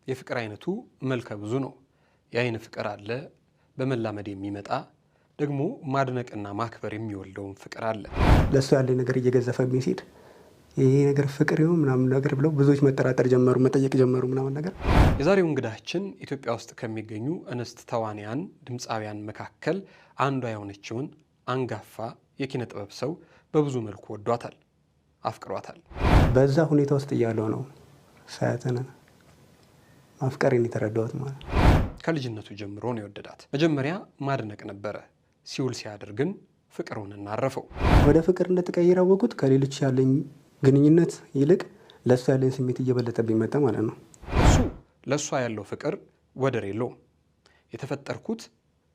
የፍቅር አይነቱ መልከ ብዙ ነው። የአይን ፍቅር አለ፣ በመላመድ የሚመጣ ደግሞ ማድነቅና ማክበር የሚወልደውን ፍቅር አለ። ለሱ ያለ ነገር እየገዘፈብኝ ሲሄድ ይሄ ነገር ፍቅር ይሁን ምናምን ነገር ብለው ብዙዎች መጠራጠር ጀመሩ፣ መጠየቅ ጀመሩ ምናምን ነገር። የዛሬው እንግዳችን ኢትዮጵያ ውስጥ ከሚገኙ እንስት ተዋንያን ድምፃውያን መካከል አንዷ የሆነችውን አንጋፋ የኪነ ጥበብ ሰው በብዙ መልኩ ወዷታል፣ አፍቅሯታል። በዛ ሁኔታ ውስጥ እያለው ነው ሳያተነ ማፍቀሬን የተረዳሁት ማለት። ከልጅነቱ ጀምሮ ነው የወደዳት። መጀመሪያ ማድነቅ ነበረ፣ ሲውል ሲያድር ግን ፍቅሩን እናረፈው። ወደ ፍቅር እንደተቀየረ አወቅኩት። ከሌሎች ያለኝ ግንኙነት ይልቅ ለእሷ ያለኝ ስሜት እየበለጠብኝ መጣ ማለት ነው። እሱ ለእሷ ያለው ፍቅር ወደር የለውም። የተፈጠርኩት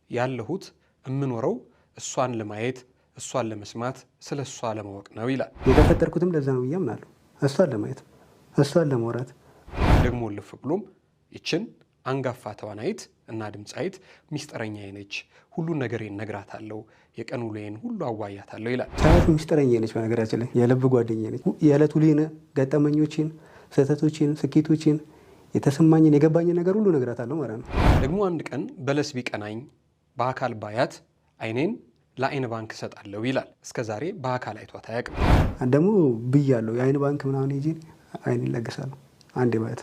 ያለሁት የምኖረው እሷን ለማየት እሷን ለመስማት ስለ እሷ ለማወቅ ነው ይላል። የተፈጠርኩትም ለዛ ነው ብዬ አምናለሁ። እሷን ለማየት እሷን ለማውራት ደግሞ ልፍ ብሎም ይችን አንጋፋ ተዋናይት እና ድምፃዊት ሚስጥረኛዬ ነች፣ ሁሉን ነገሬን ነግራታለሁ፣ የቀን ውሎዬን ሁሉ አዋያታለሁ ይላል። ሳያት ሚስጥረኛዬ ነች። በነገራችን ላይ የልብ ጓደኛዬ ነች። የዕለት ውሎዬን፣ ገጠመኞችን፣ ስህተቶችን፣ ስኬቶችን፣ የተሰማኝን የገባኝን ነገር ሁሉ ነግራታለሁ ማለት ነው። ደግሞ አንድ ቀን በለስ ቢቀናኝ በአካል ባያት አይኔን ለአይን ባንክ እሰጣለሁ ይላል። እስከ ዛሬ በአካል አይቷት አያውቅም። ደግሞ ብያለሁ የአይን ባንክ ምናምን ሄጄ አይኔን ለግሳለሁ አንዴ ማለት